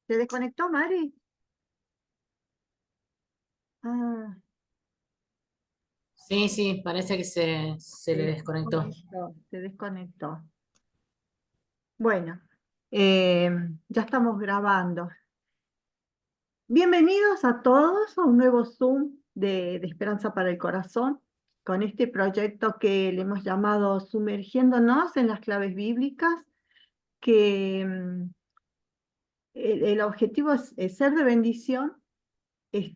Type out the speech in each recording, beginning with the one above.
¿Se desconectó, Mari? Ah, Sí, sí, parece que se le desconectó. se desconectó. Bueno, ya estamos grabando. Bienvenidos a todos a un nuevo Zoom de Esperanza para el Corazón, con este proyecto que le hemos llamado Sumergiéndonos en las claves bíblicas, que el objetivo es ser de bendición.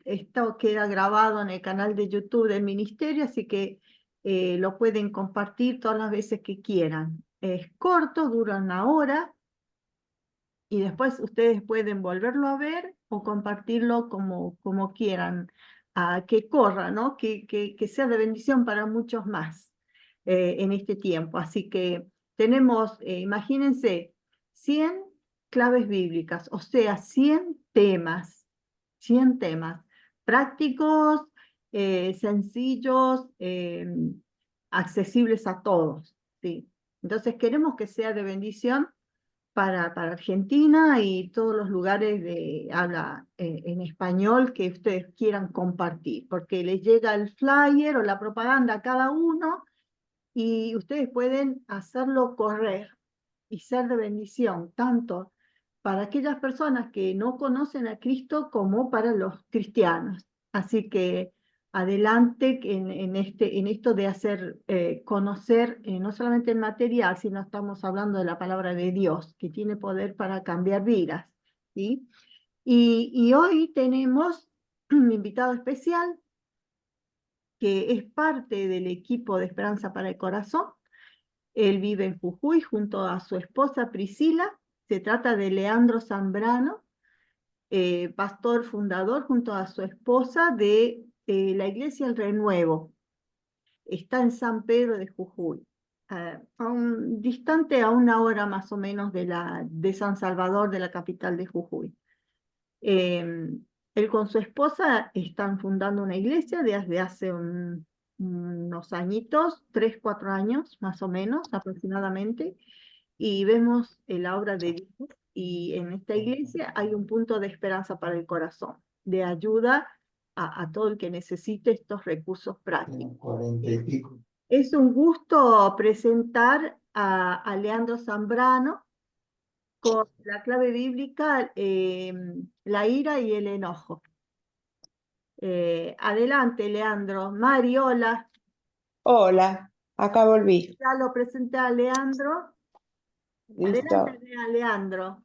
Esto queda grabado en el canal de YouTube del ministerio, así que lo pueden compartir todas las veces que quieran. Es corto, dura 1 hora, y después ustedes pueden volverlo a ver o compartirlo como quieran, que corra, ¿no? Que sea de bendición para muchos más en este tiempo. Así que tenemos, imagínense, 100 claves bíblicas, o sea, 100 temas prácticos, sencillos, accesibles a todos, ¿sí? Entonces queremos que sea de bendición para Argentina y todos los lugares de habla en español que ustedes quieran compartir, porque les llega el flyer o la propaganda a cada uno y ustedes pueden hacerlo correr y ser de bendición, tanto para aquellas personas que no conocen a Cristo como para los cristianos. Así que adelante en esto de hacer conocer no solamente el material, sino estamos hablando de la palabra de Dios, que tiene poder para cambiar vidas, ¿sí? Y hoy tenemos un invitado especial que es parte del equipo de Esperanza para el Corazón. Él vive en Jujuy junto a su esposa Priscila. Se trata de Leandro Zambrano, pastor fundador junto a su esposa de la Iglesia El Renuevo. Está en San Pedro de Jujuy, distante a 1 hora más o menos de San Salvador, de la capital de Jujuy. Él con su esposa están fundando una iglesia desde hace unos añitos, 3, 4 años más o menos aproximadamente, y vemos la obra de Dios. Y en esta iglesia hay un punto de esperanza para el corazón, de ayuda a todo el que necesite estos recursos prácticos. 40 y pico. Es un gusto presentar a Leandro Zambrano con la clave bíblica, la ira y el enojo. Adelante, Leandro. Mari, hola. Hola, acá volví. Ya lo presenté a Leandro. Adelante, Listo. Leandro.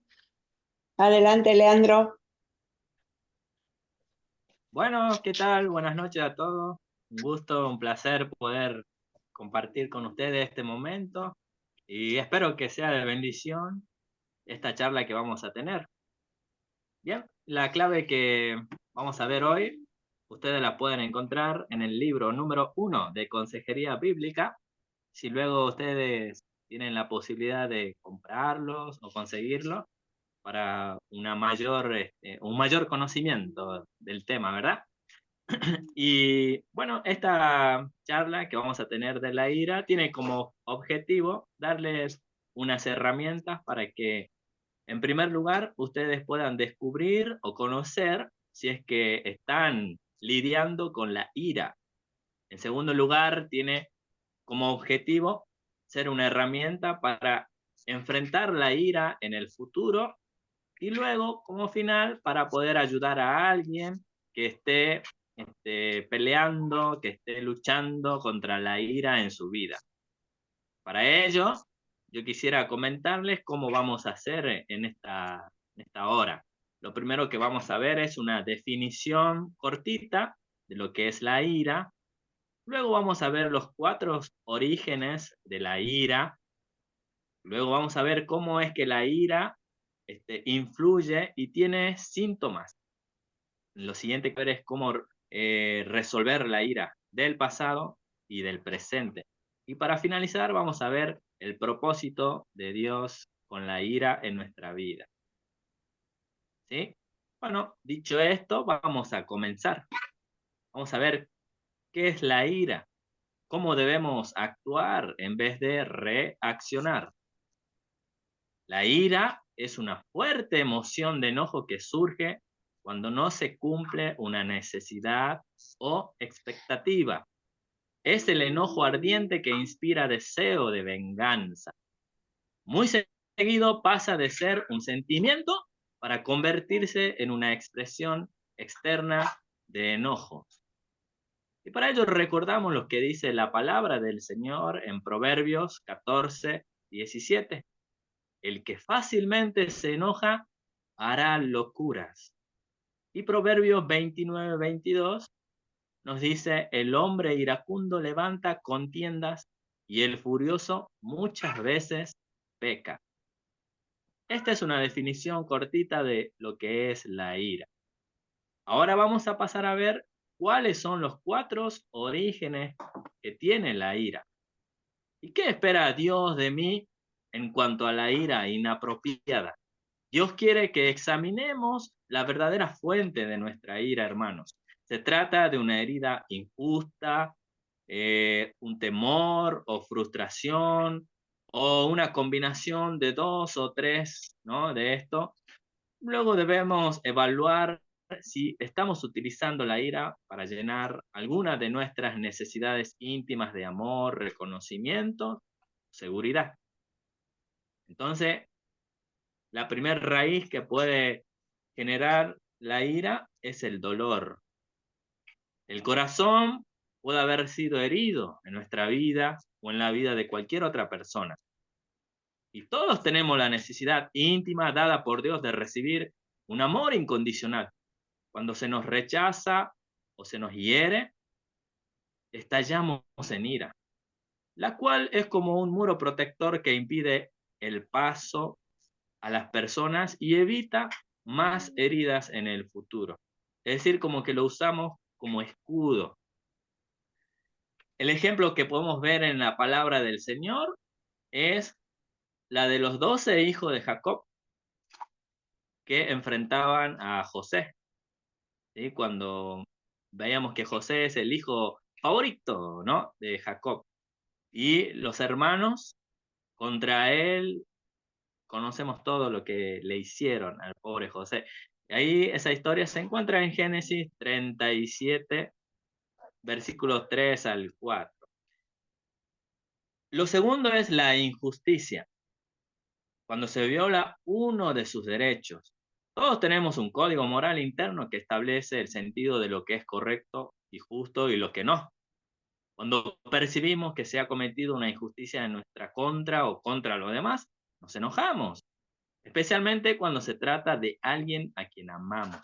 Adelante, Leandro. Bueno, ¿qué tal? Buenas noches a todos. Un gusto, un placer poder compartir con ustedes este momento y espero que sea de bendición esta charla que vamos a tener. Bien, la clave que vamos a ver hoy, ustedes la pueden encontrar en el libro número 1 de Consejería Bíblica. Si luego ustedes tienen la posibilidad de comprarlos o conseguirlos para un mayor conocimiento del tema, ¿verdad? Y bueno, esta charla que vamos a tener de la ira tiene como objetivo darles unas herramientas para que, en primer lugar, ustedes puedan descubrir o conocer si es que están lidiando con la ira. En segundo lugar, tiene como objetivo ser una herramienta para enfrentar la ira en el futuro y luego, como final, para poder ayudar a alguien que esté peleando, que esté luchando contra la ira en su vida. Para ello, yo quisiera comentarles cómo vamos a hacer en esta hora. Lo primero que vamos a ver es una definición cortita de lo que es la ira. Luego vamos a ver los 4 orígenes de la ira. Luego vamos a ver cómo es que la ira influye y tiene síntomas. Lo siguiente que ver es cómo resolver la ira del pasado y del presente. Y para finalizar vamos a ver el propósito de Dios con la ira en nuestra vida. ¿Sí? Bueno, dicho esto, vamos a comenzar. Vamos a ver qué es la ira, cómo debemos actuar en vez de reaccionar. La ira es una fuerte emoción de enojo que surge cuando no se cumple una necesidad o expectativa. Es el enojo ardiente que inspira deseo de venganza. Muy seguido pasa de ser un sentimiento para convertirse en una expresión externa de enojo. Y para ello recordamos lo que dice la palabra del Señor en Proverbios 14:17. El que fácilmente se enoja hará locuras. Y Proverbios 29:22 nos dice, el hombre iracundo levanta contiendas y el furioso muchas veces peca. Esta es una definición cortita de lo que es la ira. Ahora vamos a pasar a ver cuáles son los 4 orígenes que tiene la ira. ¿Y qué espera Dios de mí en cuanto a la ira inapropiada? Dios quiere que examinemos la verdadera fuente de nuestra ira, hermanos. Se trata de una herida injusta, un temor o frustración, o una combinación de 2 o 3, ¿no? De esto. Luego debemos evaluar si estamos utilizando la ira para llenar alguna de nuestras necesidades íntimas de amor, reconocimiento, seguridad. Entonces, la primera raíz que puede generar la ira es el dolor. El corazón puede haber sido herido en nuestra vida o en la vida de cualquier otra persona. Y todos tenemos la necesidad íntima dada por Dios de recibir un amor incondicional. Cuando se nos rechaza o se nos hiere, estallamos en ira, la cual es como un muro protector que impide el paso a las personas y evita más heridas en el futuro. Es decir, como que lo usamos como escudo. El ejemplo que podemos ver en la palabra del Señor es la de los 12 hijos de Jacob que enfrentaban a José. ¿Sí? Cuando veíamos que José es el hijo favorito, ¿no? de Jacob. Y los hermanos contra él, conocemos todo lo que le hicieron al pobre José. Y ahí esa historia se encuentra en Génesis 37, versículos 3 al 4. Lo segundo es la injusticia. Cuando se viola uno de sus derechos. Todos tenemos un código moral interno que establece el sentido de lo que es correcto y justo y lo que no. Cuando percibimos que se ha cometido una injusticia en nuestra contra o contra los demás, nos enojamos, especialmente cuando se trata de alguien a quien amamos.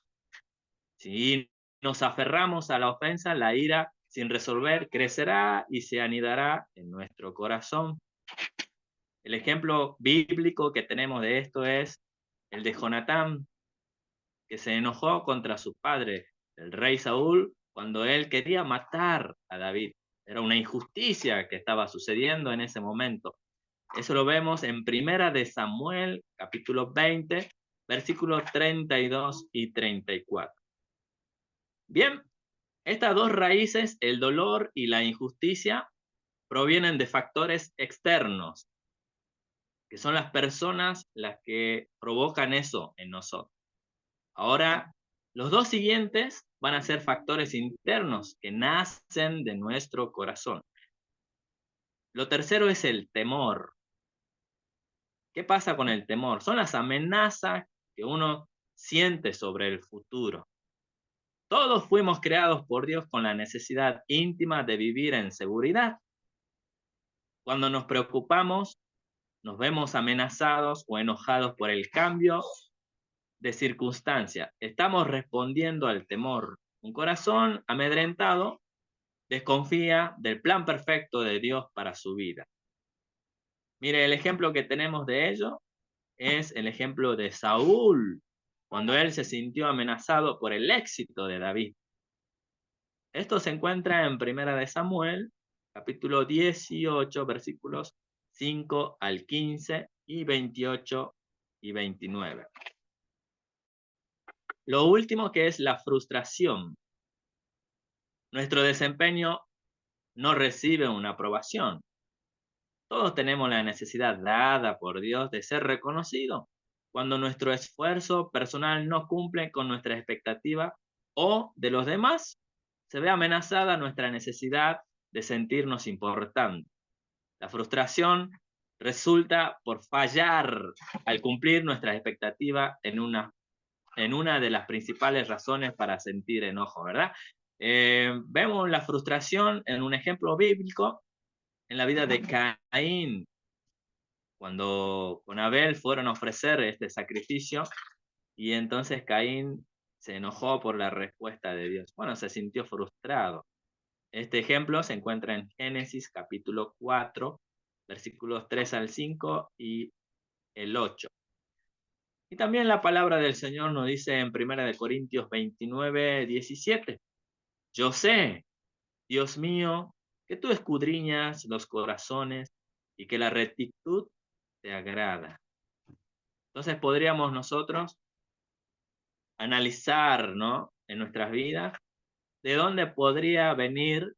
Si nos aferramos a la ofensa, la ira sin resolver crecerá y se anidará en nuestro corazón. El ejemplo bíblico que tenemos de esto es el de Jonatán, que se enojó contra su padre, el rey Saúl, cuando él quería matar a David. Era una injusticia que estaba sucediendo en ese momento. Eso lo vemos en Primera de Samuel, capítulo 20, versículos 32 y 34. Bien, estas dos raíces, el dolor y la injusticia, provienen de factores externos, que son las personas las que provocan eso en nosotros. Ahora, los dos siguientes van a ser factores internos que nacen de nuestro corazón. Lo tercero es el temor. ¿Qué pasa con el temor? Son las amenazas que uno siente sobre el futuro. Todos fuimos creados por Dios con la necesidad íntima de vivir en seguridad. Cuando nos preocupamos, nos vemos amenazados o enojados por el cambio de circunstancia. Estamos respondiendo al temor. Un corazón amedrentado desconfía del plan perfecto de Dios para su vida. Mire, el ejemplo que tenemos de ello es el ejemplo de Saúl, cuando él se sintió amenazado por el éxito de David. Esto se encuentra en Primera de Samuel, capítulo 18, versículos 5 al 15 y 28 y 29. Lo último que es la frustración. Nuestro desempeño no recibe una aprobación. Todos tenemos la necesidad dada por Dios de ser reconocido. cuando nuestro esfuerzo personal no cumple con nuestra expectativa o de los demás, se ve amenazada nuestra necesidad de sentirnos importantes. La frustración resulta por fallar al cumplir nuestras expectativas en una de las principales razones para sentir enojo, ¿verdad? Vemos la frustración en un ejemplo bíblico en la vida de Caín, cuando con Abel fueron a ofrecer este sacrificio y entonces Caín se enojó por la respuesta de Dios. Bueno, se sintió frustrado. Este ejemplo se encuentra en Génesis capítulo 4, versículos 3 al 5 y el 8. Y también la palabra del Señor nos dice en 1 Corintios 29, 17. Yo sé, Dios mío, que tú escudriñas los corazones y que la rectitud te agrada. Entonces podríamos nosotros analizar, ¿no?, en nuestras vidas, de dónde podría venir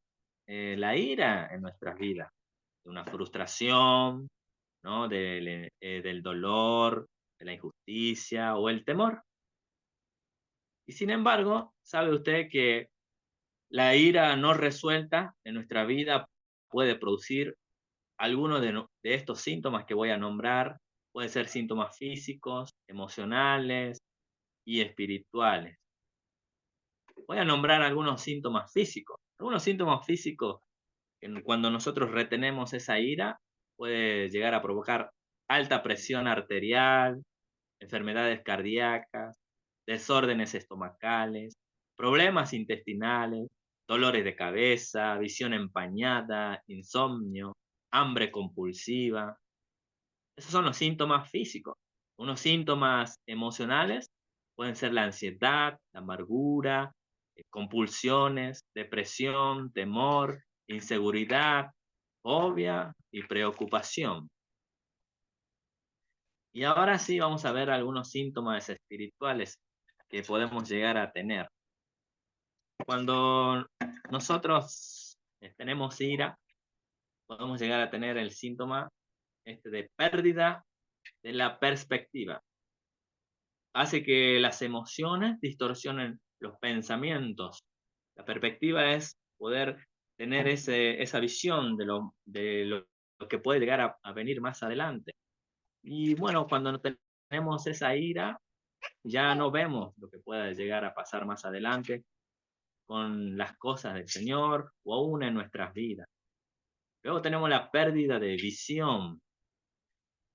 la ira en nuestras vidas. De una frustración, ¿no?, del dolor, de la injusticia o el temor. Y sin embargo, ¿sabe usted que la ira no resuelta en nuestra vida puede producir algunos de estos síntomas que voy a nombrar? Pueden ser síntomas físicos, emocionales y espirituales. Voy a nombrar algunos síntomas físicos. Algunos síntomas físicos, cuando nosotros retenemos esa ira, puede llegar a provocar alta presión arterial, enfermedades cardíacas, desórdenes estomacales, problemas intestinales, dolores de cabeza, visión empañada, insomnio, hambre compulsiva. Esos son los síntomas físicos. Unos síntomas emocionales pueden ser la ansiedad, la amargura, compulsiones, depresión, temor, inseguridad, fobia y preocupación. Y ahora sí vamos a ver algunos síntomas espirituales que podemos llegar a tener. Cuando nosotros tenemos ira, podemos llegar a tener el síntoma de pérdida de la perspectiva. Hace que las emociones distorsionen los pensamientos. La perspectiva es poder tener esa visión de lo que puede llegar a venir más adelante. Y bueno, cuando no tenemos esa ira, ya no vemos lo que pueda llegar a pasar más adelante con las cosas del Señor o aún en nuestras vidas. Luego tenemos la pérdida de visión,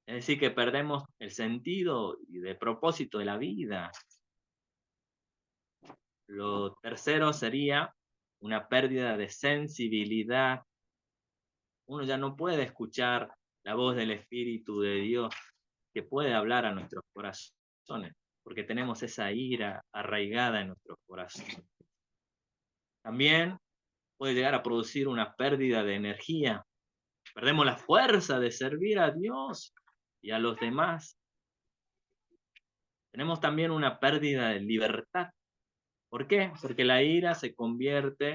es decir, que perdemos el sentido y el propósito de la vida. Lo tercero sería una pérdida de sensibilidad. Uno ya no puede escuchar la voz del Espíritu de Dios que puede hablar a nuestros corazones, porque tenemos esa ira arraigada en nuestros corazones. También puede llegar a producir una pérdida de energía. Perdemos la fuerza de servir a Dios y a los demás. Tenemos también una pérdida de libertad. ¿Por qué? Porque la ira se convierte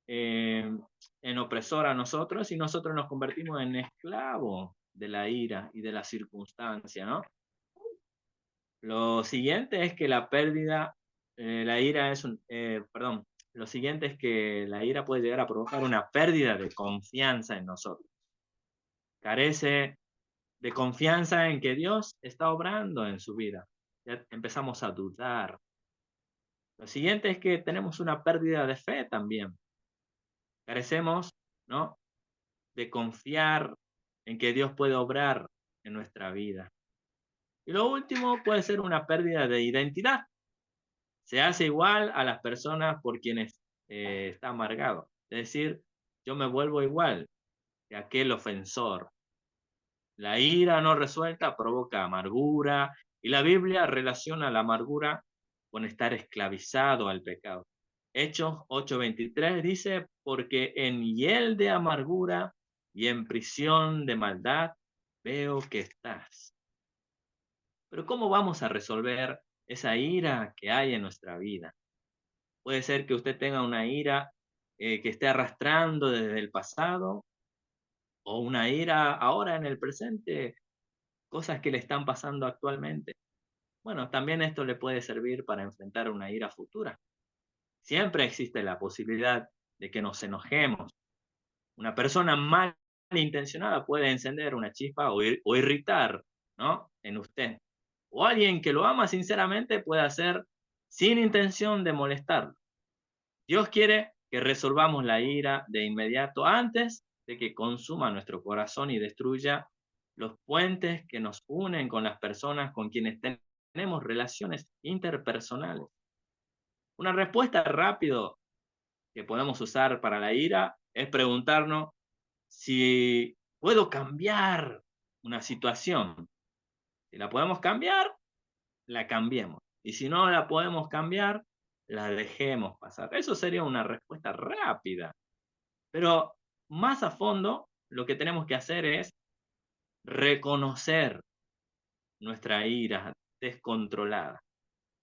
en opresor a nosotros y nosotros nos convertimos en esclavos de la ira y de la circunstancia, ¿no? Lo siguiente es que la pérdida, la ira es lo siguiente es que la ira puede llegar a provocar una pérdida de confianza en nosotros. Carece de confianza en que Dios está obrando en su vida. Ya empezamos a dudar. Lo siguiente es que tenemos una pérdida de fe también. Carecemos, ¿no?, de confiar en que Dios puede obrar en nuestra vida. Y lo último puede ser una pérdida de identidad. Se hace igual a las personas por quienes está amargado. Es decir, yo me vuelvo igual que aquel ofensor. La ira no resuelta provoca amargura y la Biblia relaciona la amargura con estar esclavizado al pecado. Hechos 8:23 dice, porque en hiel de amargura y en prisión de maldad veo que estás. Pero ¿cómo vamos a resolver esa ira que hay en nuestra vida? Puede ser que usted tenga una ira que esté arrastrando desde el pasado o una ira ahora en el presente cosas que le están pasando actualmente. Bueno, también esto le puede servir para enfrentar una ira futura. Siempre existe la posibilidad de que nos enojemos. Una persona malintencionada puede encender una chispa o irritar, ¿no?, en usted. O alguien que lo ama sinceramente puede hacer sin intención de molestarlo. Dios quiere que resolvamos la ira de inmediato antes de que consuma nuestro corazón y destruya los puentes que nos unen con las personas con quienes tenemos relaciones interpersonales. Una respuesta rápida que podemos usar para la ira es preguntarnos si puedo cambiar una situación. Si la podemos cambiar, la cambiemos. Y si no la podemos cambiar, la dejemos pasar. Eso sería una respuesta rápida. Pero más a fondo, lo que tenemos que hacer es reconocer nuestra ira descontrolada.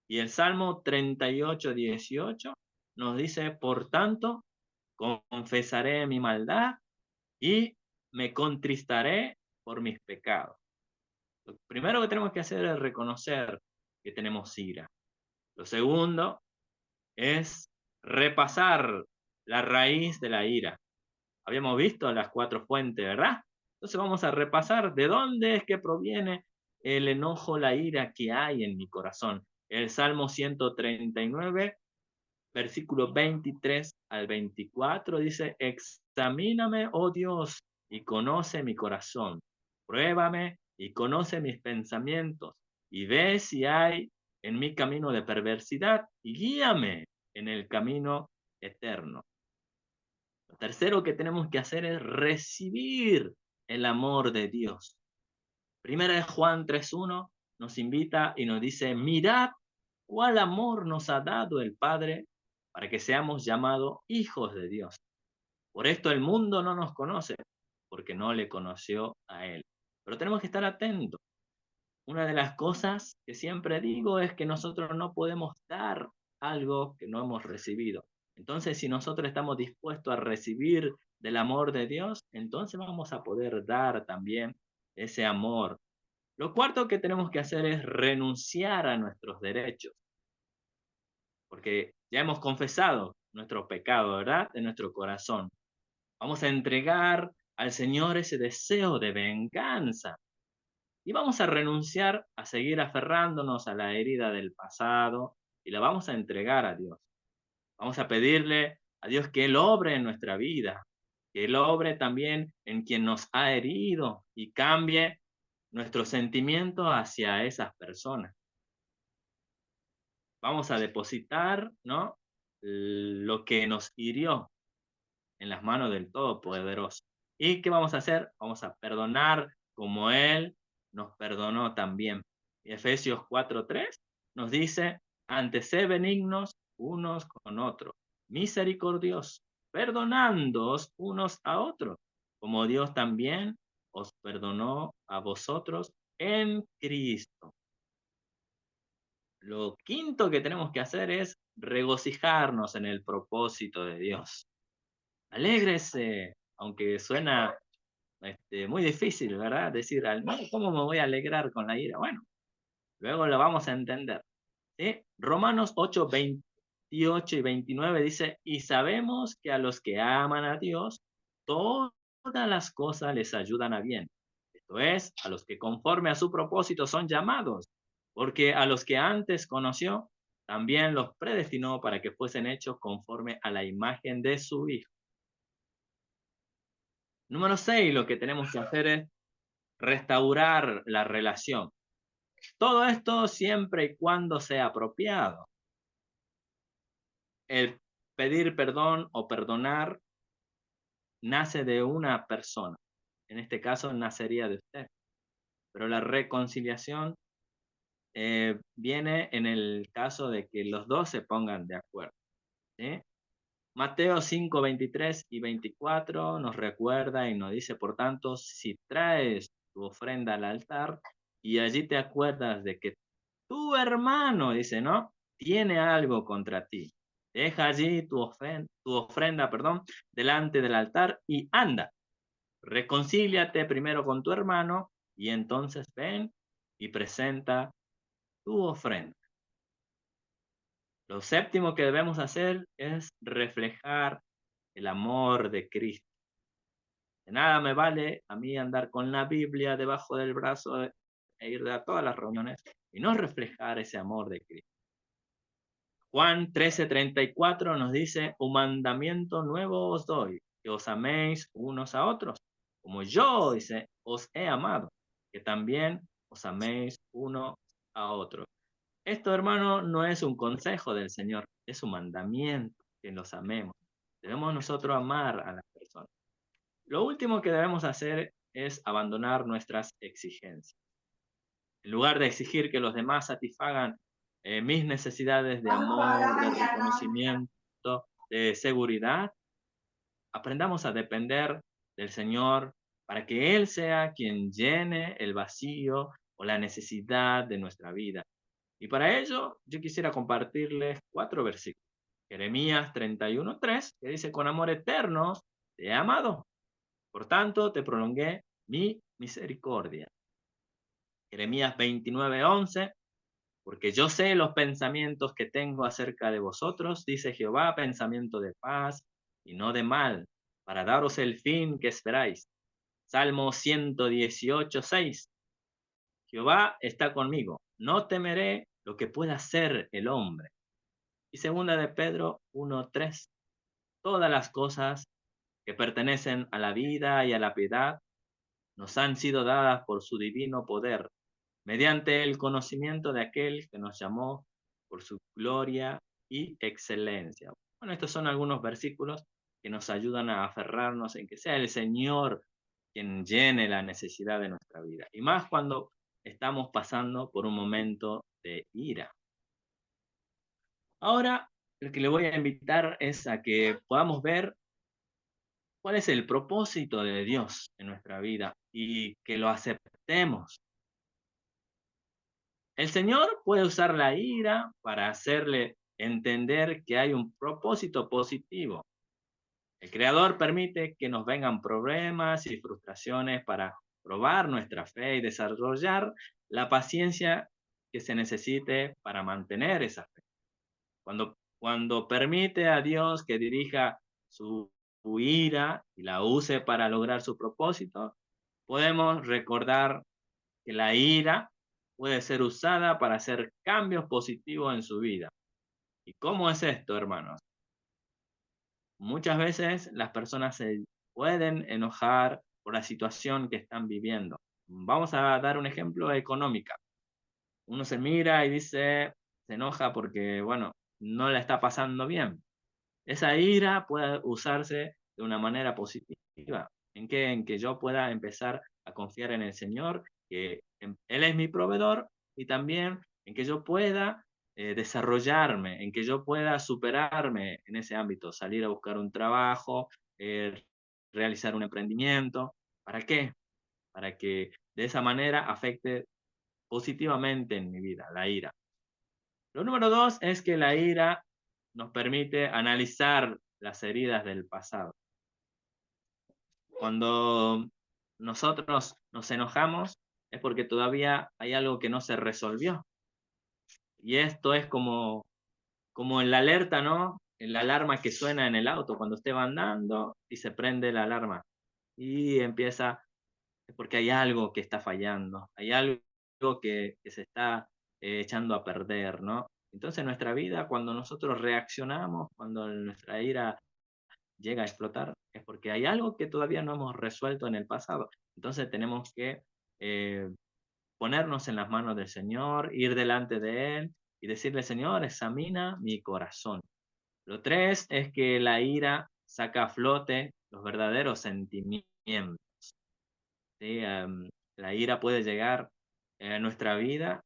Y el Salmo 38:18 nos dice, por tanto, confesaré mi maldad y me contristaré por mis pecados. Lo primero que tenemos que hacer es reconocer que tenemos ira. Lo segundo es repasar la raíz de la ira. Habíamos visto las 4 fuentes, ¿verdad? Entonces vamos a repasar de dónde es que proviene el enojo, la ira que hay en mi corazón. El Salmo 139, versículo 23 al 24 dice, examíname, oh Dios, y conoce mi corazón. Pruébame y conoce mis pensamientos, y ve si hay en mi camino de perversidad, y guíame en el camino eterno. Lo tercero que tenemos que hacer es recibir el amor de Dios. Primera de Juan 3:1 nos invita y nos dice, mirad cuál amor nos ha dado el Padre para que seamos llamados hijos de Dios. Por esto el mundo no nos conoce, porque no le conoció a Él. Pero tenemos que estar atentos. Una de las cosas que siempre digo es que nosotros no podemos dar algo que no hemos recibido. Entonces, si nosotros estamos dispuestos a recibir del amor de Dios, entonces vamos a poder dar también ese amor. Lo cuarto que tenemos que hacer es renunciar a nuestros derechos, porque ya hemos confesado nuestro pecado, ¿verdad?, de nuestro corazón. Vamos a entregar al Señor ese deseo de venganza y vamos a renunciar a seguir aferrándonos a la herida del pasado y la vamos a entregar a Dios. Vamos a pedirle a Dios que Él obre en nuestra vida, que Él obre también en quien nos ha herido y cambie nuestro sentimiento hacia esas personas. Vamos a depositar, ¿no?, lo que nos hirió en las manos del Todopoderoso. ¿Y qué vamos a hacer? Vamos a perdonar como Él nos perdonó también. Y Efesios 4:3 nos dice, antes sed benignos unos con otros, misericordiosos, perdonándoos unos a otros, como Dios también os perdonó a vosotros en Cristo. Lo quinto que tenemos que hacer es regocijarnos en el propósito de Dios. Alégrese, aunque suena muy difícil, ¿verdad? Decir, ¿cómo me voy a alegrar con la ira? Bueno, luego lo vamos a entender. ¿Sí? Romanos 8:28 y 29 dice, y sabemos que a los que aman a Dios, todas las cosas les ayudan a bien. Esto es, a los que conforme a su propósito son llamados, porque a los que antes conoció, también los predestinó para que fuesen hechos conforme a la imagen de su Hijo. Número 6, lo que tenemos que hacer es restaurar la relación. Todo esto siempre y cuando sea apropiado. El pedir perdón o perdonar nace de una persona. En este caso nacería de usted. Pero la reconciliación viene en el caso de que los dos se pongan de acuerdo. ¿Sí? Mateo 5:23 y 24 nos recuerda y nos dice, por tanto, si traes tu ofrenda al altar y allí te acuerdas de que tu hermano, dice, ¿no?, tiene algo contra ti, deja allí tu ofrenda, delante del altar y anda, reconcíliate primero con tu hermano y entonces ven y presenta tu ofrenda. Lo séptimo que debemos hacer es reflejar el amor de Cristo. De nada me vale a mí andar con la Biblia debajo del brazo e ir a todas las reuniones y no reflejar ese amor de Cristo. Juan 13:34 nos dice: un mandamiento nuevo os doy, que os améis unos a otros, como yo, dice, os he amado, que también os améis uno a otro. Esto, hermano, no es un consejo del Señor, es un mandamiento, que los amemos. Debemos nosotros amar a las personas. Lo último que debemos hacer es abandonar nuestras exigencias. En lugar de exigir que los demás satisfagan mis necesidades de amor, de reconocimiento, de seguridad, aprendamos a depender del Señor para que Él sea quien llene el vacío o la necesidad de nuestra vida. Y para ello, yo quisiera compartirles 4 versículos. Jeremías 31:3, que dice: con amor eterno te he amado, por tanto te prolongué mi misericordia. Jeremías 29:11, porque yo sé los pensamientos que tengo acerca de vosotros, dice Jehová, pensamiento de paz y no de mal, para daros el fin que esperáis. Salmo 118:6, Jehová está conmigo, no temeré lo que pueda hacer el hombre. Y segunda de Pedro 1:3, todas las cosas que pertenecen a la vida y a la piedad nos han sido dadas por su divino poder, mediante el conocimiento de aquel que nos llamó por su gloria y excelencia. Bueno, estos son algunos versículos que nos ayudan a aferrarnos en que sea el Señor quien llene la necesidad de nuestra vida. Y más cuando estamos pasando por un momento de ira. Ahora, lo que le voy a invitar es a que podamos ver cuál es el propósito de Dios en nuestra vida y que lo aceptemos. El Señor puede usar la ira para hacerle entender que hay un propósito positivo. El Creador permite que nos vengan problemas y frustraciones para probar nuestra fe y desarrollar la paciencia que se necesite para mantener esa fe. Cuando permite a Dios que dirija su ira y la use para lograr su propósito, podemos recordar que la ira puede ser usada para hacer cambios positivos en su vida. ¿Y cómo es esto, hermanos? Muchas veces las personas se pueden enojar por la situación que están viviendo. Vamos a dar un ejemplo económico. Uno se mira y dice, se enoja porque, bueno, no la está pasando bien. Esa ira puede usarse de una manera positiva. ¿En qué? En que yo pueda empezar a confiar en el Señor, que Él es mi proveedor, y también en que yo pueda desarrollarme, en que yo pueda superarme en ese ámbito, salir a buscar un trabajo, realizar un emprendimiento. ¿Para qué? Para que de esa manera afecte positivamente en mi vida, la ira. Lo número 2 es que la ira nos permite analizar las heridas del pasado. Cuando nosotros nos enojamos es porque todavía hay algo que no se resolvió. Y esto es como en la alerta, ¿no? En la alarma que suena en el auto cuando usted va andando y se prende la alarma. Y empieza, es porque hay algo que está fallando, hay algo que se está echando a perder, ¿no? Entonces en nuestra vida, cuando nosotros reaccionamos, cuando nuestra ira llega a explotar, es porque hay algo que todavía no hemos resuelto en el pasado. Entonces tenemos que eh, ponernos en las manos del Señor, ir delante de Él y decirle: Señor, examina mi corazón. Lo 3 es que la ira saca a flote los verdaderos sentimientos. ¿Sí? La ira puede llegar a nuestra vida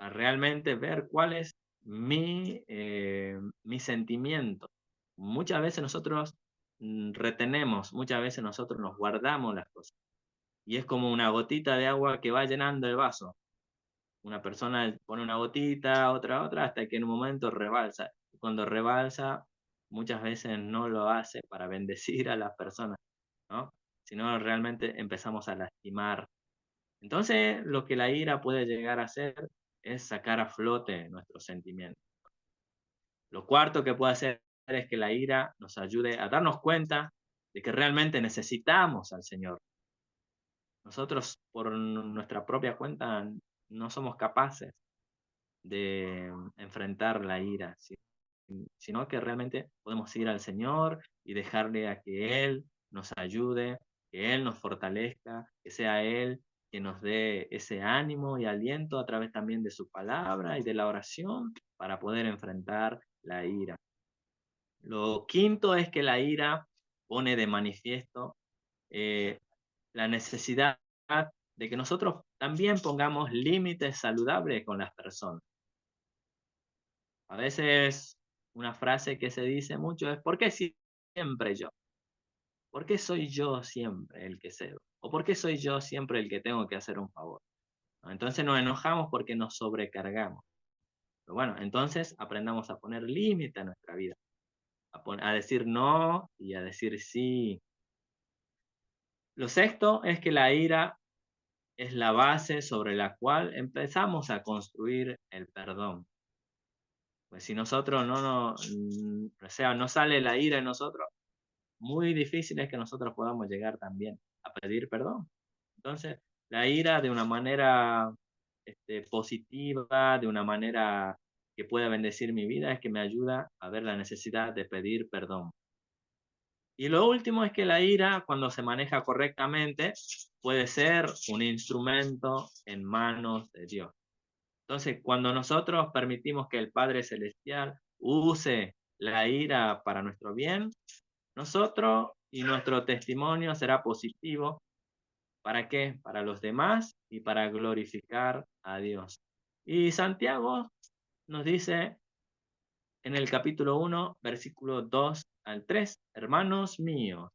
a realmente ver cuál es mi sentimiento. Muchas veces nosotros retenemos, muchas veces nosotros nos guardamos las cosas. Y es como una gotita de agua que va llenando el vaso. Una persona pone una gotita, otra, hasta que en un momento rebalsa. Y cuando rebalsa, muchas veces no lo hace para bendecir a las personas, ¿no? Sino realmente empezamos a lastimar Entonces, lo que la ira puede llegar a hacer es sacar a flote nuestros sentimientos. Lo cuarto que puede hacer es que la ira nos ayude a darnos cuenta de que realmente necesitamos al Señor. Nosotros, por nuestra propia cuenta, no somos capaces de enfrentar la ira, sino que realmente podemos ir al Señor y dejarle a que Él nos ayude, que Él nos fortalezca, que sea Él que nos dé ese ánimo y aliento a través también de su palabra y de la oración para poder enfrentar la ira. Lo quinto es que la ira pone de manifiesto la necesidad de que nosotros también pongamos límites saludables con las personas. A veces una frase que se dice mucho es: ¿por qué siempre yo? ¿Por qué soy yo siempre el que cedo? ¿O por qué soy yo siempre el que tengo que hacer un favor? ¿No? Entonces nos enojamos porque nos sobrecargamos. Pero bueno, entonces aprendamos a poner límite a nuestra vida, a decir no y a decir sí. Lo sexto es que la ira es la base sobre la cual empezamos a construir el perdón. Pues si nosotros no sale la ira en nosotros, muy difícil es que nosotros podamos llegar también a pedir perdón. Entonces, la ira de una manera positiva, de una manera que pueda bendecir mi vida, es que me ayuda a ver la necesidad de pedir perdón. Y lo último es que la ira, cuando se maneja correctamente, puede ser un instrumento en manos de Dios. Entonces, cuando nosotros permitimos que el Padre Celestial use la ira para nuestro bien, nosotros y nuestro testimonio será positivo. ¿Para qué? Para los demás y para glorificar a Dios. Y Santiago nos dice en el capítulo 1, versículo 2 al 3, hermanos míos,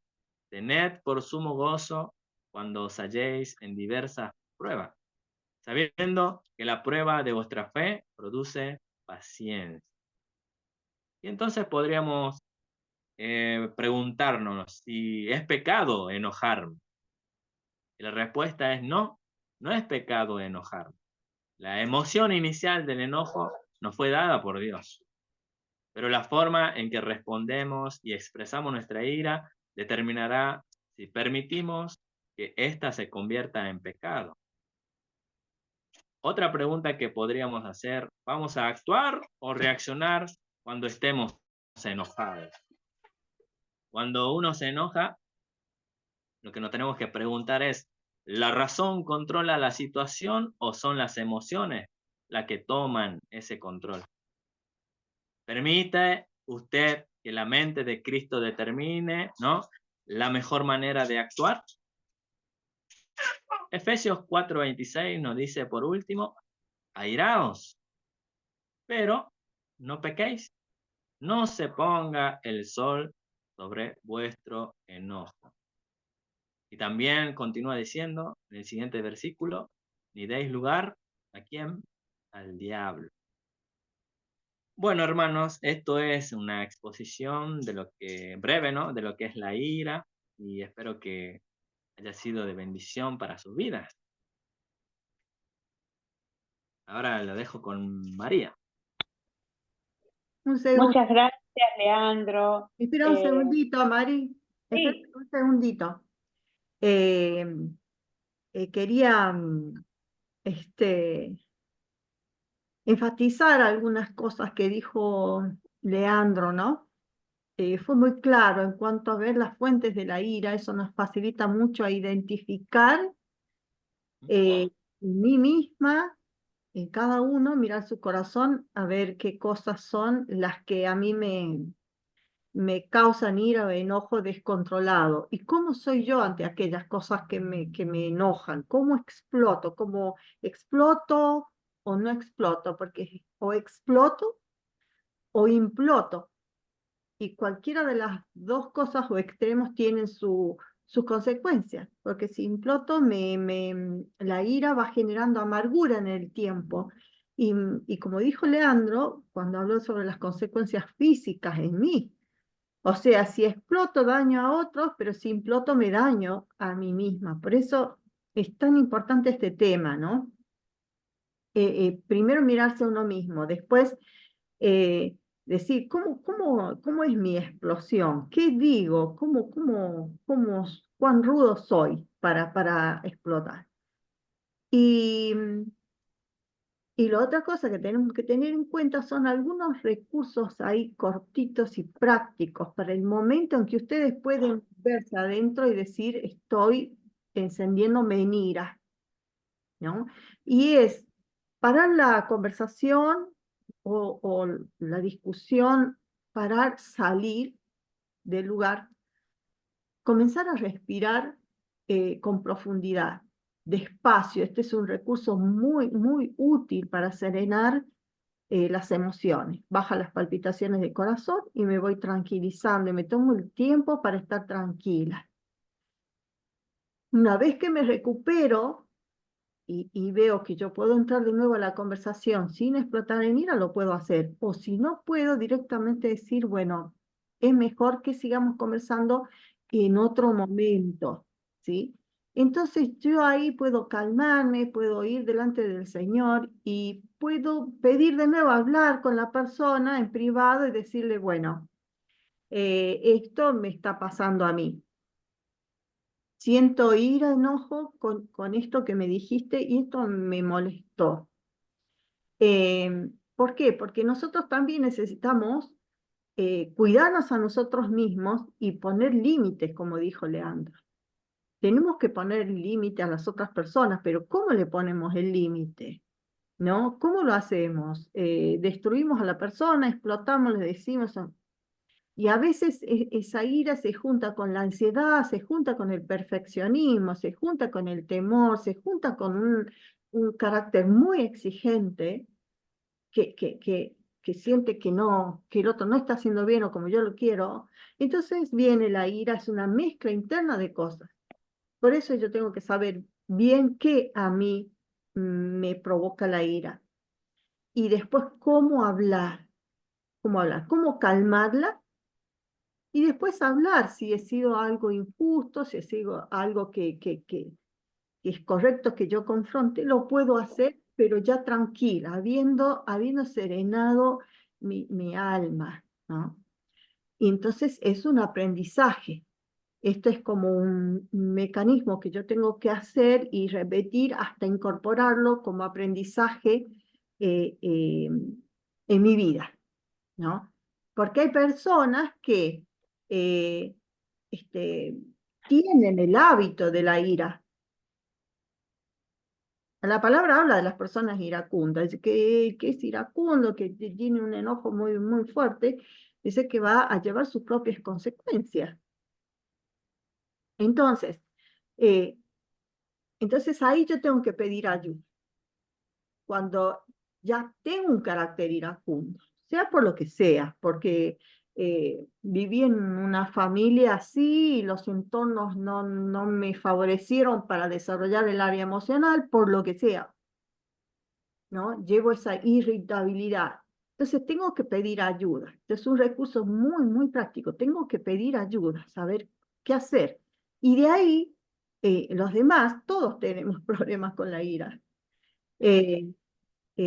tened por sumo gozo cuando os halléis en diversas pruebas, sabiendo que la prueba de vuestra fe produce paciencia. Y entonces podríamos preguntarnos si es pecado enojarme. Y la respuesta es no, no es pecado enojarme. La emoción inicial del enojo nos fue dada por Dios, pero la forma en que respondemos y expresamos nuestra ira determinará si permitimos que ésta se convierta en pecado. Otra pregunta que podríamos hacer: ¿vamos a actuar o reaccionar cuando estemos enojados? Cuando uno se enoja, lo que nos tenemos que preguntar es: ¿la razón controla la situación o son las emociones las que toman ese control? ¿Permite usted que la mente de Cristo determine, ¿no?, la mejor manera de actuar? Efesios 4:26 nos dice, por último: airaos, pero no pequéis. No se ponga el sol sobre vuestro enojo. Y también continúa diciendo en el siguiente versículo: ni deis lugar ¿a quién? Al diablo. Bueno, hermanos, esto es una exposición de lo que, breve, ¿no?, de lo que es la ira, y espero que haya sido de bendición para sus vidas. Ahora lo dejo con María. Un segundo. Muchas gracias, Leandro. Espera un segundito, Mari. Espera Sí. un segundito. Quería enfatizar algunas cosas que dijo Leandro, ¿no? Fue muy claro en cuanto a ver las fuentes de la ira. Eso nos facilita mucho a identificar en mí misma, en cada uno, mirar su corazón, a ver qué cosas son las que a mí me causan ira o enojo descontrolado. ¿Y cómo soy yo ante aquellas cosas que me enojan? ¿Cómo exploto? ¿Cómo exploto o no exploto? Porque o exploto o imploto. Y cualquiera de las dos cosas o extremos tienen sus consecuencias. Porque si imploto, la ira va generando amargura en el tiempo. Y como dijo Leandro, cuando habló sobre las consecuencias físicas en mí, o sea, si exploto daño a otros, pero si imploto me daño a mí misma. Por eso es tan importante este tema, ¿no? Primero mirarse a uno mismo, después decir, ¿cómo es mi explosión? ¿Qué digo? ¿Cuán rudo soy para explotar? Y, y la otra cosa que tenemos que tener en cuenta son algunos recursos ahí cortitos y prácticos para el momento en que ustedes pueden verse adentro y decir, estoy encendiéndome en ira, ¿no? Y es parar la conversación o la discusión, parar, salir del lugar, comenzar a respirar con profundidad, despacio. Este es un recurso muy, muy útil para serenar las emociones. Baja las palpitaciones del corazón y me voy tranquilizando y me tomo el tiempo para estar tranquila. Una vez que me recupero y veo que yo puedo entrar de nuevo a la conversación sin explotar en ira, lo puedo hacer. O si no puedo directamente decir, bueno, es mejor que sigamos conversando en otro momento, ¿sí? Entonces yo ahí puedo calmarme, puedo ir delante del Señor y puedo pedir de nuevo hablar con la persona en privado y decirle, bueno, esto me está pasando a mí. Siento ira, enojo con esto que me dijiste y esto me molestó. ¿Por qué? Porque nosotros también necesitamos cuidarnos a nosotros mismos y poner límites, como dijo Leandro. Tenemos que poner límite a las otras personas, pero ¿cómo le ponemos el límite? ¿No? ¿Cómo lo hacemos? Destruimos a la persona, explotamos, le decimos... Y a veces esa ira se junta con la ansiedad, se junta con el perfeccionismo, se junta con el temor, se junta con un carácter muy exigente que siente que el otro no está haciendo bien o como yo lo quiero. Entonces viene la ira, es una mezcla interna de cosas. Por eso yo tengo que saber bien qué a mí me provoca la ira. Y después cómo calmarla. Y después hablar si he sido algo injusto, si he sido algo que es correcto que yo confronte, lo puedo hacer, pero ya tranquila, habiendo serenado mi alma, ¿no? Y entonces es un aprendizaje. Esto es como un mecanismo que yo tengo que hacer y repetir hasta incorporarlo como aprendizaje en mi vida, ¿no? Porque hay personas que eh, este, tienen el hábito de la ira. La palabra habla de las personas iracundas, dice que es iracundo, que tiene un enojo muy, muy fuerte, dice que va a llevar sus propias consecuencias. Entonces, eh, entonces ahí yo tengo que pedir ayuda. Cuando ya tengo un carácter iracundo, sea por lo que sea, porque viví en una familia así y los entornos no me favorecieron para desarrollar el área emocional, por lo que sea, ¿no? Llevo esa irritabilidad. Entonces tengo que pedir ayuda. Es un recurso muy, muy práctico. Tengo que pedir ayuda, saber qué hacer. Y de ahí, los demás, todos tenemos problemas con la ira. Eh,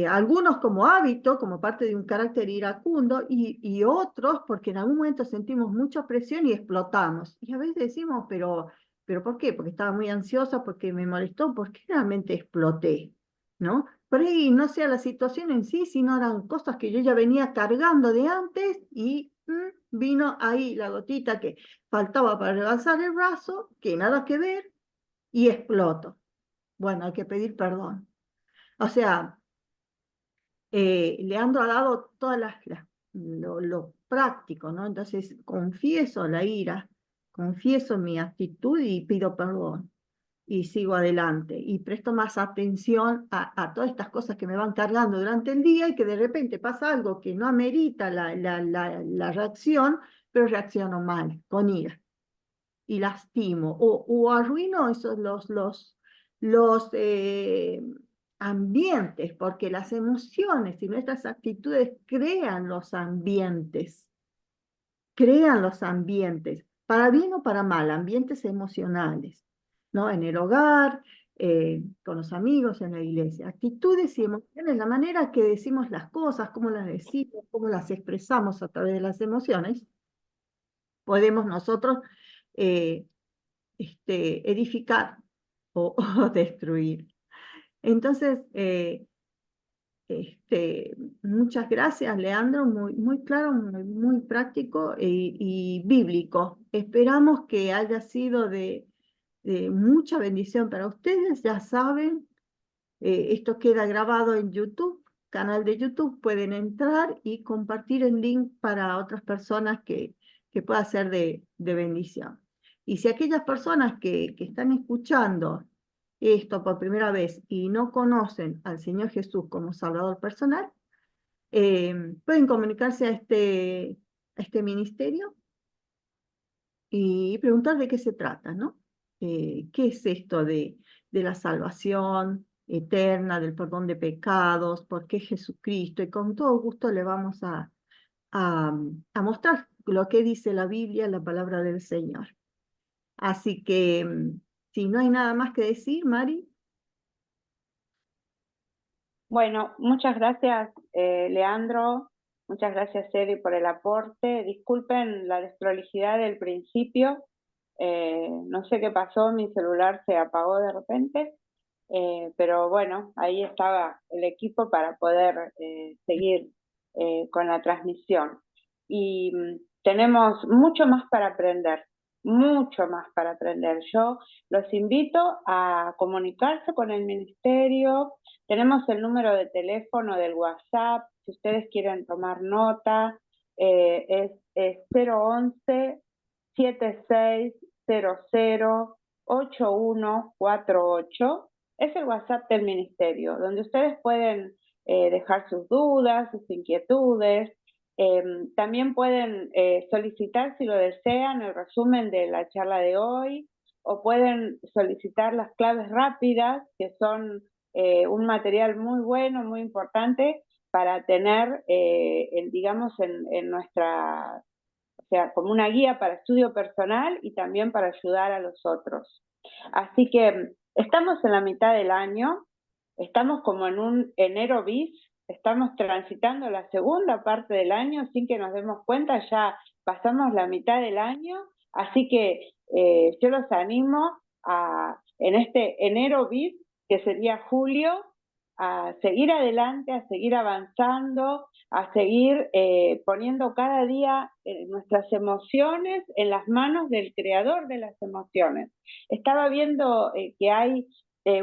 Algunos como hábito, como parte de un carácter iracundo, y otros porque en algún momento sentimos mucha presión y explotamos. Y a veces decimos, pero ¿por qué? Porque estaba muy ansiosa, porque me molestó, porque realmente exploté, ¿no? Por ahí no sea la situación en sí, sino eran cosas que yo ya venía cargando de antes y vino ahí la gotita que faltaba para rebalsar el brazo, que nada que ver, y exploto. Bueno, hay que pedir perdón. O sea, Leandro ha dado todas lo práctico, ¿no? Entonces confieso la ira, confieso mi actitud y pido perdón y sigo adelante y presto más atención a todas estas cosas que me van cargando durante el día y que de repente pasa algo que no amerita la reacción, pero reacciono mal, con ira y lastimo o arruino esos los ambientes, porque las emociones y nuestras actitudes crean los ambientes, para bien o para mal, ambientes emocionales, ¿no? En el hogar, con los amigos en la iglesia. Actitudes y emociones, la manera que decimos las cosas, cómo las decimos, cómo las expresamos a través de las emociones, podemos nosotros edificar o destruir. Entonces, muchas gracias, Leandro, muy claro, muy práctico y bíblico. Esperamos que haya sido de mucha bendición para ustedes. Ya saben, esto queda grabado en YouTube, canal de YouTube. Pueden entrar y compartir el link para otras personas que pueda ser de bendición. Y si aquellas personas que están escuchando esto por primera vez y no conocen al Señor Jesús como Salvador personal, pueden comunicarse a este ministerio y preguntar de qué se trata, ¿no? ¿Qué es esto de la salvación eterna, del perdón de pecados? ¿Por qué Jesucristo? Y con todo gusto le vamos a mostrar lo que dice la Biblia, la palabra del Señor. Así que, si no hay nada más que decir, Mari. Bueno, muchas gracias, Leandro. Muchas gracias, Edi, por el aporte. Disculpen la desprolijidad del principio. No sé qué pasó, mi celular se apagó de repente. Pero bueno, ahí estaba el equipo para poder seguir con la transmisión. Y tenemos mucho más para aprender, mucho más para aprender. Yo los invito a comunicarse con el ministerio. Tenemos el número de teléfono del WhatsApp, si ustedes quieren tomar nota, es 011-7600-8148. Es el WhatsApp del ministerio, donde ustedes pueden dejar sus dudas, sus inquietudes. También pueden solicitar, si lo desean, el resumen de la charla de hoy, o pueden solicitar las claves rápidas, que son un material muy bueno, muy importante para tener, digamos, en nuestra, o sea, como una guía para estudio personal y también para ayudar a los otros. Así que estamos en la mitad del año, estamos como en un enero bis, estamos transitando la segunda parte del año sin que nos demos cuenta, ya pasamos la mitad del año, así que yo los animo en este enero bis, que sería julio, a seguir adelante, a seguir avanzando, a seguir poniendo cada día nuestras emociones en las manos del creador de las emociones. Estaba viendo que hay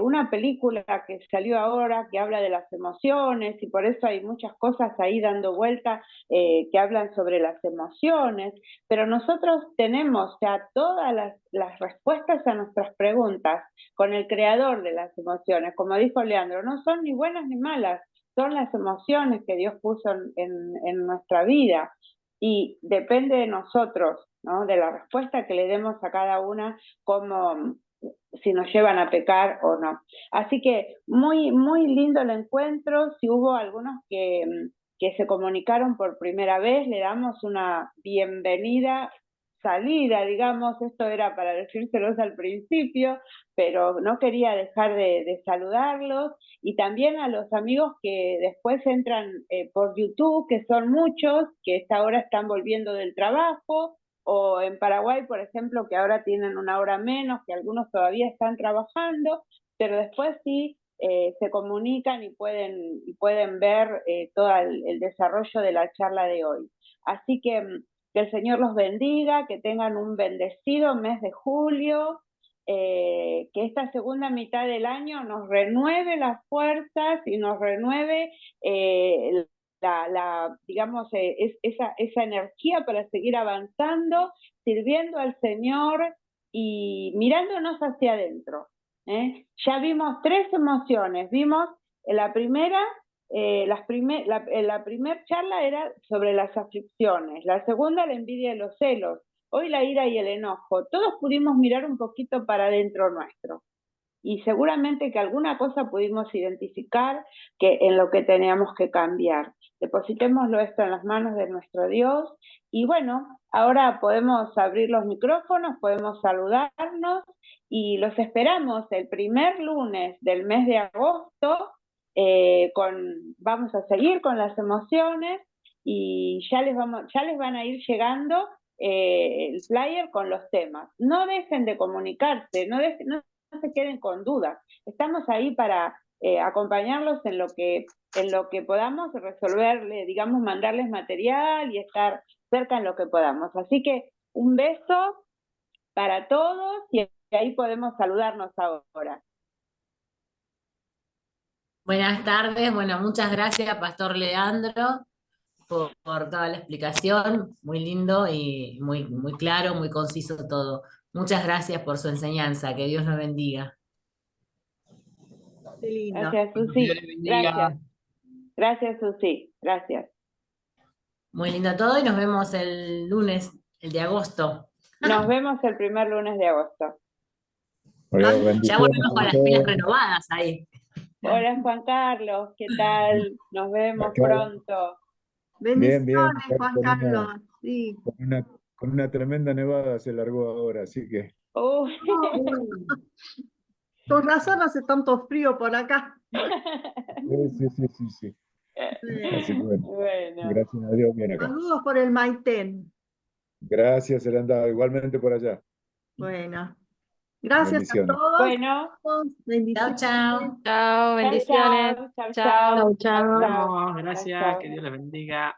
una película que salió ahora que habla de las emociones y por eso hay muchas cosas ahí dando vuelta que hablan sobre las emociones, pero nosotros tenemos ya todas las respuestas a nuestras preguntas con el creador de las emociones. Como dijo Leandro, no son ni buenas ni malas, son las emociones que Dios puso en nuestra vida y depende de nosotros, ¿no? De la respuesta que le demos a cada una, como si nos llevan a pecar o no. Así que muy, muy lindo el encuentro. Si hubo algunos que se comunicaron por primera vez, le damos una bienvenida, salida, digamos. Esto era para decírselos al principio, pero no quería dejar de saludarlos. Y también a los amigos que después entran por YouTube, que son muchos, que esta hora están volviendo del trabajo, o en Paraguay, por ejemplo, que ahora tienen una hora menos, que algunos todavía están trabajando, pero después sí se comunican y pueden ver todo el desarrollo de la charla de hoy. Así que el Señor los bendiga, que tengan un bendecido mes de julio, que esta segunda mitad del año nos renueve las fuerzas y nos renueve digamos, esa energía para seguir avanzando, sirviendo al Señor y mirándonos hacia adentro. Ya vimos 3 emociones. Vimos la primera, la primera charla era sobre las aflicciones, la segunda la envidia y los celos, hoy la ira y el enojo. Todos pudimos mirar un poquito para adentro nuestro. Y seguramente que alguna cosa pudimos identificar que en lo que teníamos que cambiar. Depositémoslo esto en las manos de nuestro Dios y bueno, ahora podemos abrir los micrófonos, podemos saludarnos y los esperamos el primer lunes del mes de agosto. Vamos a seguir con las emociones y ya les van a ir llegando el flyer con los temas. No dejen de comunicarse, no se queden con dudas. Estamos ahí para acompañarlos en lo que podamos, resolverle, digamos, mandarles material y estar cerca en lo que podamos. Así que un beso para todos y ahí podemos saludarnos ahora. Buenas tardes, bueno, muchas gracias, Pastor Leandro, por toda la explicación, muy lindo y muy claro, muy conciso todo. Muchas gracias por su enseñanza, que Dios lo bendiga. Qué lindo. Gracias, Dios Susi. le bendiga. Gracias. Gracias, Susi. Gracias. Muy lindo todo y nos vemos el lunes, el de agosto. Nos vemos el primer lunes de agosto. Bueno, Ya bendiciones volvemos con a las todos. pilas renovadas ahí. Hola, Juan Carlos. ¿Qué tal? Nos vemos Acá. pronto. Bendiciones, Bien, Juan con Carlos. Sí. con una tremenda nevada se largó ahora, así que Uy. Con razón hace tanto frío por acá. sí. Así que bueno, Bueno. gracias a Dios, bien acá. Saludos por el Maitén. Gracias, Eranda, igualmente por allá. Bueno, gracias a Bendiciones. todos. Bueno. Bendiciones. Chao, chao. Chao, bendiciones. Chao, Chao. chao. Chao. Nos vemos, gracias, Chao. que Dios les bendiga.